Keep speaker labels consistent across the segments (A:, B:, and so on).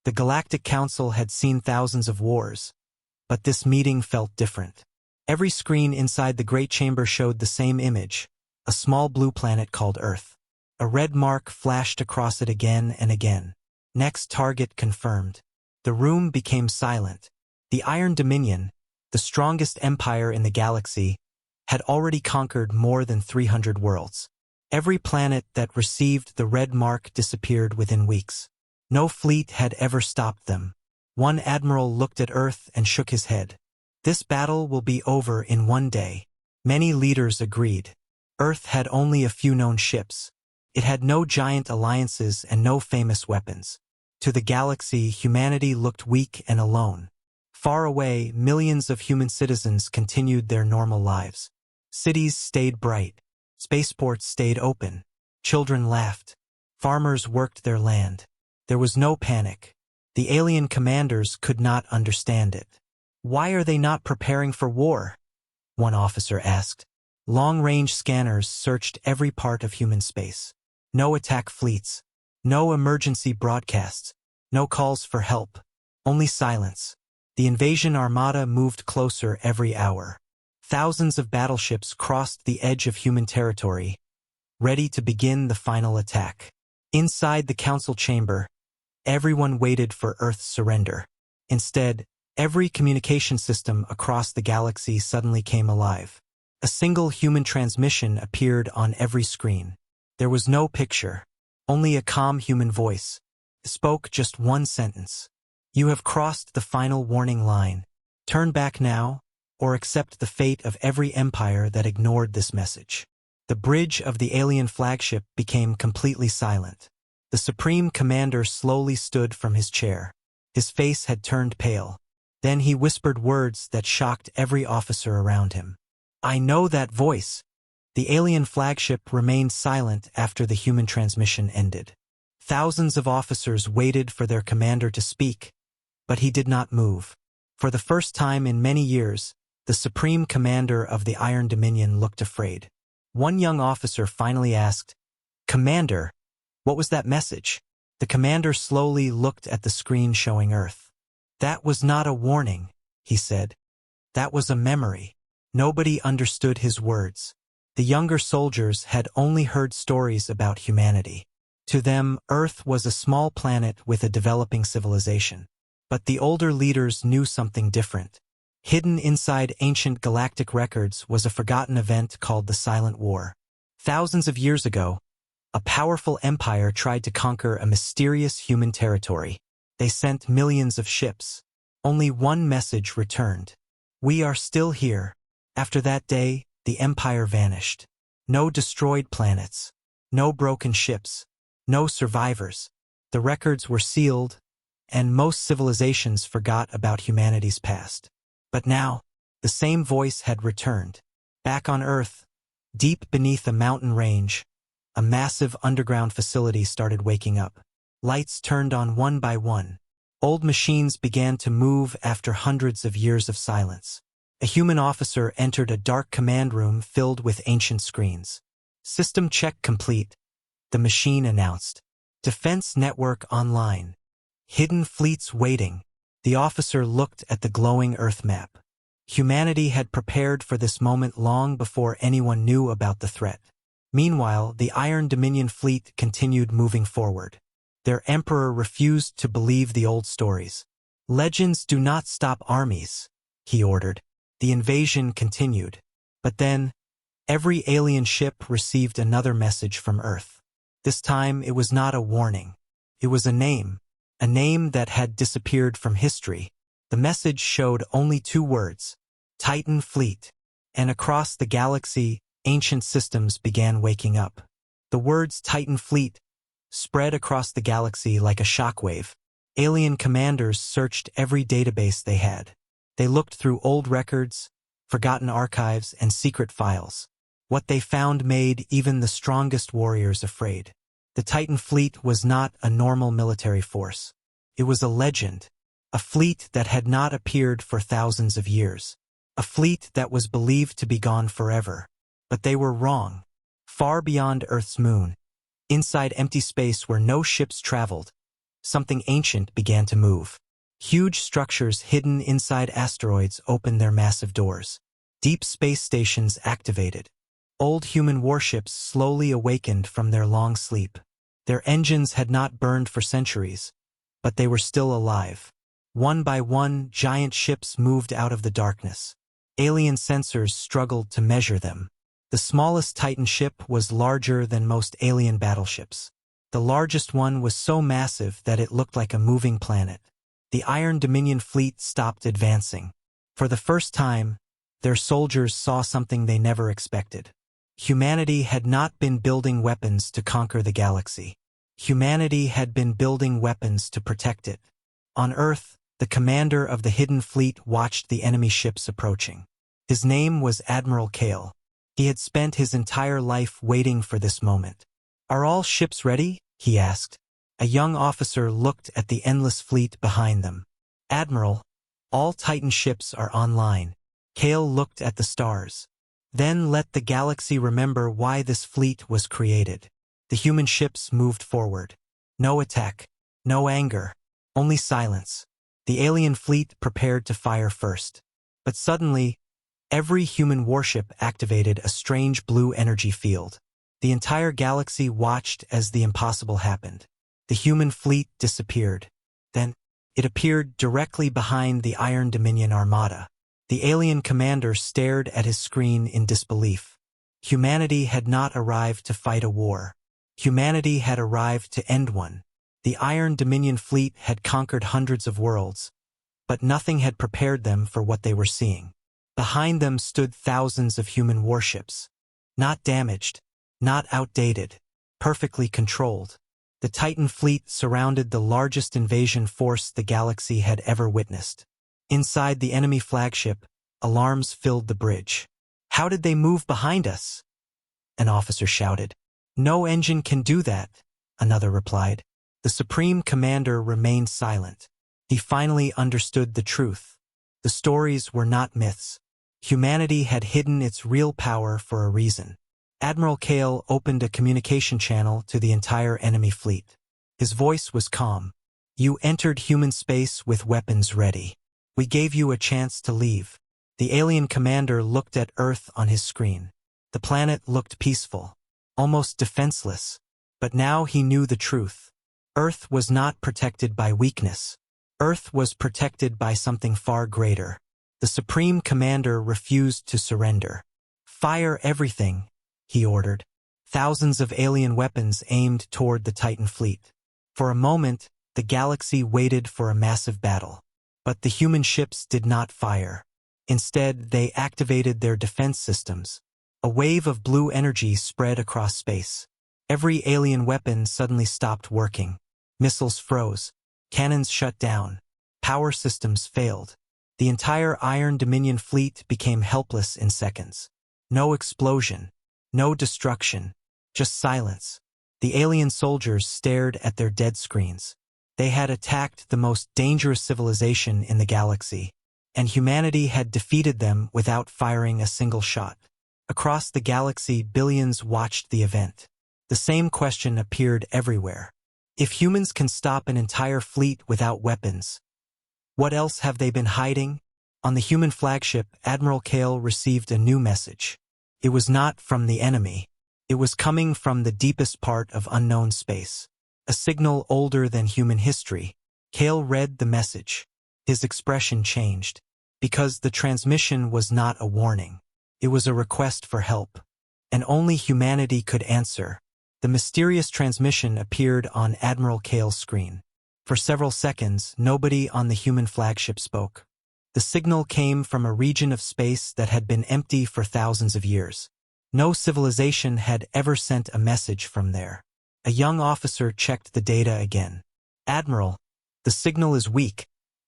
A: The Galactic Council had seen thousands of wars, but this meeting felt different. Every screen inside the Great Chamber showed the same image, a small blue planet called Earth. A red mark flashed across it again and again. Next target confirmed. The room became silent. The Iron Dominion, the strongest empire in the galaxy, had already conquered more than 300 worlds. Every planet that received the red mark disappeared within weeks. No fleet had ever stopped them. One admiral looked at Earth and shook his head. This battle will be over in one day. Many leaders agreed. Earth had only a few known ships. It had no giant alliances and no famous weapons. To the galaxy, humanity looked weak and alone. Far away, millions of human citizens continued their normal lives. Cities stayed bright. Spaceports stayed open. Children laughed. Farmers worked their land. There was no panic. The alien commanders could not understand it. Why are they not preparing for war? One officer asked. Long-range scanners searched every part of human space. No attack fleets. No emergency broadcasts. No calls for help. Only silence. The invasion armada moved closer every hour. Thousands of battleships crossed the edge of human territory, ready to begin the final attack. Inside the council chamber, everyone waited for Earth's surrender. Instead, every communication system across the galaxy suddenly came alive. A single human transmission appeared on every screen. There was no picture, only a calm human voice. It spoke just one sentence. You have crossed the final warning line. Turn back now, or accept the fate of every empire that ignored this message. The bridge of the alien flagship became completely silent. The Supreme Commander slowly stood from his chair. His face had turned pale. Then he whispered words that shocked every officer around him. I know that voice. The alien flagship remained silent after the human transmission ended. Thousands of officers waited for their commander to speak, but he did not move. For the first time in many years, the Supreme Commander of the Iron Dominion looked afraid. One young officer finally asked, Commander, what was that message? The commander slowly looked at the screen showing Earth. That was not a warning, he said. That was a memory. Nobody understood his words. The younger soldiers had only heard stories about humanity. To them, Earth was a small planet with a developing civilization. But the older leaders knew something different. Hidden inside ancient galactic records was a forgotten event called the Silent War. Thousands of years ago, a powerful empire tried to conquer a mysterious human territory. They sent millions of ships. Only one message returned. We are still here. After that day, the empire vanished. No destroyed planets. No broken ships. No survivors. The records were sealed, and most civilizations forgot about humanity's past. But now, the same voice had returned. Back on Earth, deep beneath a mountain range, a massive underground facility started waking up. Lights turned on one by one. Old machines began to move after hundreds of years of silence. A human officer entered a dark command room filled with ancient screens. System check complete, the machine announced. Defense network online. Hidden fleets waiting. The officer looked at the glowing Earth map. Humanity had prepared for this moment long before anyone knew about the threat. Meanwhile, the Iron Dominion fleet continued moving forward. Their emperor refused to believe the old stories. Legends do not stop armies, he ordered. The invasion continued. But then, every alien ship received another message from Earth. This time, it was not a warning. It was a name that had disappeared from history. The message showed only two words, Titan Fleet. And across the galaxy, ancient systems began waking up. The words Titan Fleet spread across the galaxy like a shockwave. Alien commanders searched every database they had. They looked through old records, forgotten archives, and secret files. What they found made even the strongest warriors afraid. The Titan fleet was not a normal military force. It was a legend, a fleet that had not appeared for thousands of years, a fleet that was believed to be gone forever. But they were wrong. Far beyond Earth's moon, inside empty space where no ships traveled, something ancient began to move. Huge structures hidden inside asteroids opened their massive doors. Deep space stations activated. Old human warships slowly awakened from their long sleep. Their engines had not burned for centuries, but they were still alive. One by one, giant ships moved out of the darkness. Alien sensors struggled to measure them. The smallest Titan ship was larger than most alien battleships. The largest one was so massive that it looked like a moving planet. The Iron Dominion fleet stopped advancing. For the first time, their soldiers saw something they never expected. Humanity had not been building weapons to conquer the galaxy. Humanity had been building weapons to protect it. On Earth, the commander of the hidden fleet watched the enemy ships approaching. His name was Admiral Kale. He had spent his entire life waiting for this moment. "Are all ships ready?" he asked. A young officer looked at the endless fleet behind them. "Admiral, all Titan ships are online." Kale looked at the stars. "Then let the galaxy remember why this fleet was created." The human ships moved forward. No attack, no anger, only silence. The alien fleet prepared to fire first. But suddenly, every human warship activated a strange blue energy field. The entire galaxy watched as the impossible happened. The human fleet disappeared. Then, it appeared directly behind the Iron Dominion armada. The alien commander stared at his screen in disbelief. Humanity had not arrived to fight a war. Humanity had arrived to end one. The Iron Dominion fleet had conquered hundreds of worlds, but nothing had prepared them for what they were seeing. Behind them stood thousands of human warships. Not damaged, not outdated, perfectly controlled. The Titan fleet surrounded the largest invasion force the galaxy had ever witnessed. Inside the enemy flagship, alarms filled the bridge. "How did they move behind us?" an officer shouted. "No engine can do that," another replied. The Supreme Commander remained silent. He finally understood the truth. The stories were not myths. Humanity had hidden its real power for a reason. Admiral Kale opened a communication channel to the entire enemy fleet. His voice was calm. "You entered human space with weapons ready. We gave you a chance to leave." The alien commander looked at Earth on his screen. The planet looked peaceful, almost defenseless. But now he knew the truth. Earth was not protected by weakness. Earth was protected by something far greater. The Supreme Commander refused to surrender. "Fire everything," he ordered. Thousands of alien weapons aimed toward the Titan fleet. For a moment, the galaxy waited for a massive battle. But the human ships did not fire. Instead, they activated their defense systems. A wave of blue energy spread across space. Every alien weapon suddenly stopped working. Missiles froze. Cannons shut down. Power systems failed. The entire Iron Dominion fleet became helpless in seconds. No explosion. No destruction. Just silence. The alien soldiers stared at their dead screens. They had attacked the most dangerous civilization in the galaxy, and humanity had defeated them without firing a single shot. Across the galaxy, billions watched the event. The same question appeared everywhere. If humans can stop an entire fleet without weapons, what else have they been hiding? On the human flagship, Admiral Kale received a new message. It was not from the enemy. It was coming from the deepest part of unknown space. A signal older than human history. Kale read the message. His expression changed. Because the transmission was not a warning. It was a request for help. And only humanity could answer. The mysterious transmission appeared on Admiral Kale's screen. For several seconds, nobody on the human flagship spoke. The signal came from a region of space that had been empty for thousands of years. No civilization had ever sent a message from there. A young officer checked the data again. "Admiral, the signal is weak,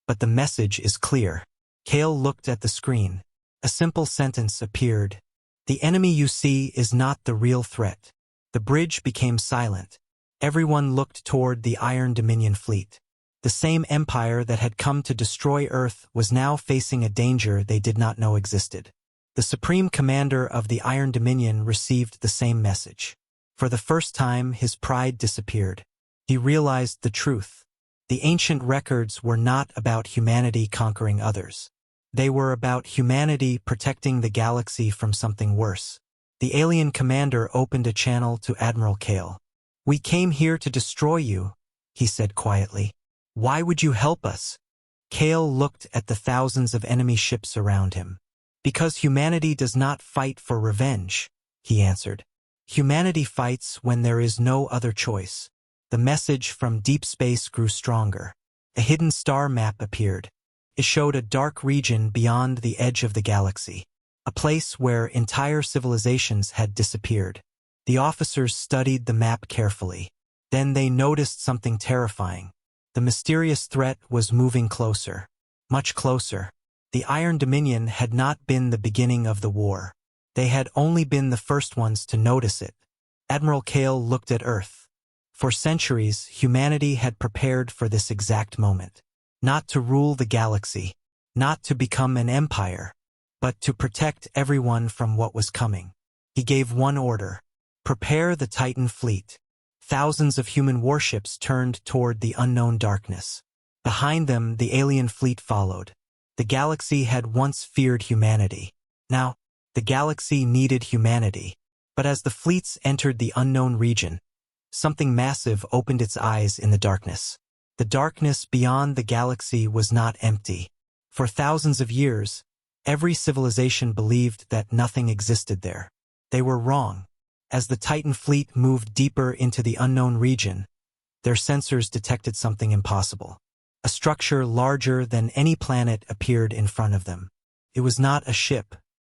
A: but the message is clear." Kale looked at the screen. A simple sentence appeared. "The enemy you see is not the real threat." The bridge became silent. Everyone looked toward the Iron Dominion fleet. The same empire that had come to destroy Earth was now facing a danger they did not know existed. The Supreme Commander of the Iron Dominion received the same message. For the first time, his pride disappeared. He realized the truth. The ancient records were not about humanity conquering others. They were about humanity protecting the galaxy from something worse. The alien commander opened a channel to Admiral Kale. "We came here to destroy you," he said quietly. "Why would you help us?" Kale looked at the thousands of enemy ships around him. "Because humanity does not fight for revenge," he answered. "Humanity fights when there is no other choice." The message from deep space grew stronger. A hidden star map appeared. It showed a dark region beyond the edge of the galaxy, a place where entire civilizations had disappeared. The officers studied the map carefully. Then they noticed something terrifying. The mysterious threat was moving closer, much closer. The Iron Dominion had not been the beginning of the war. They had only been the first ones to notice it. Admiral Kale looked at Earth. For centuries, humanity had prepared for this exact moment. Not to rule the galaxy, not to become an empire, but to protect everyone from what was coming. He gave one order: prepare the Titan fleet. Thousands of human warships turned toward the unknown darkness. Behind them, the alien fleet followed. The galaxy had once feared humanity. Now, the galaxy needed humanity. But as the fleets entered the unknown region, something massive opened its eyes in the darkness. The darkness beyond the galaxy was not empty. For thousands of years, every civilization believed that nothing existed there. They were wrong. As the Titan fleet moved deeper into the unknown region, their sensors detected something impossible. A structure larger than any planet appeared in front of them. It was not a ship.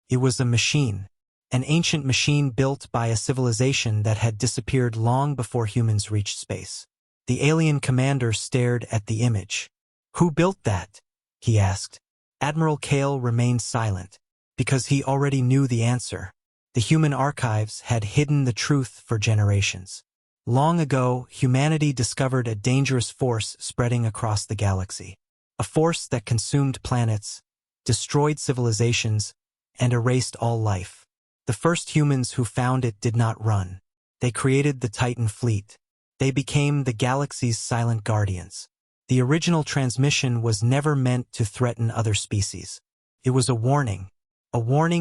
A: It was a machine. An ancient machine built by a civilization that had disappeared long before humans reached space. The alien commander stared at the image. "Who built that?" he asked. Admiral Kale remained silent, because he already knew the answer. The human archives had hidden the truth for generations. Long ago, humanity discovered a dangerous force spreading across the galaxy. A force that consumed planets, destroyed civilizations, and erased all life. The first humans who found it did not run. They created the Titan fleet. They became the galaxy's silent guardians. The original transmission was never meant to threaten other species. It was a warning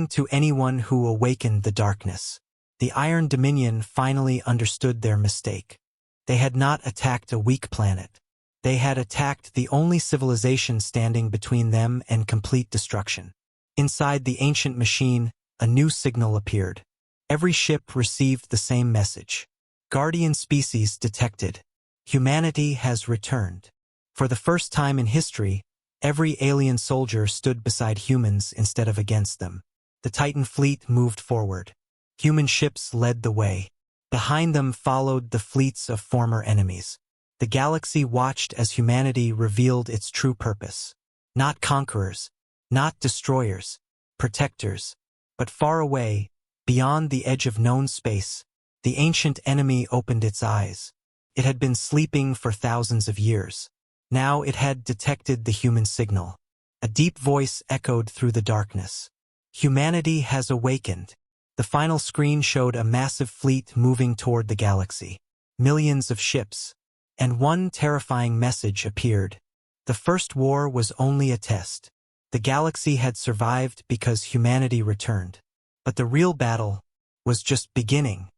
A: to anyone who awakened the darkness. The Iron Dominion finally understood their mistake. They had not attacked a weak planet. They had attacked the only civilization standing between them and complete destruction. Inside the ancient machine, a new signal appeared. Every ship received the same message. Guardian species detected. Humanity has returned. For the first time in history, every alien soldier stood beside humans instead of against them. The Titan fleet moved forward. Human ships led the way. Behind them followed the fleets of former enemies. The galaxy watched as humanity revealed its true purpose. Not conquerors, not destroyers, protectors. But far away, beyond the edge of known space, the ancient enemy opened its eyes. It had been sleeping for thousands of years. Now it had detected the human signal. A deep voice echoed through the darkness. "Humanity has awakened." The final screen showed a massive fleet moving toward the galaxy. Millions of ships. And one terrifying message appeared. The first war was only a test. The galaxy had survived because humanity returned. But the real battle was just beginning.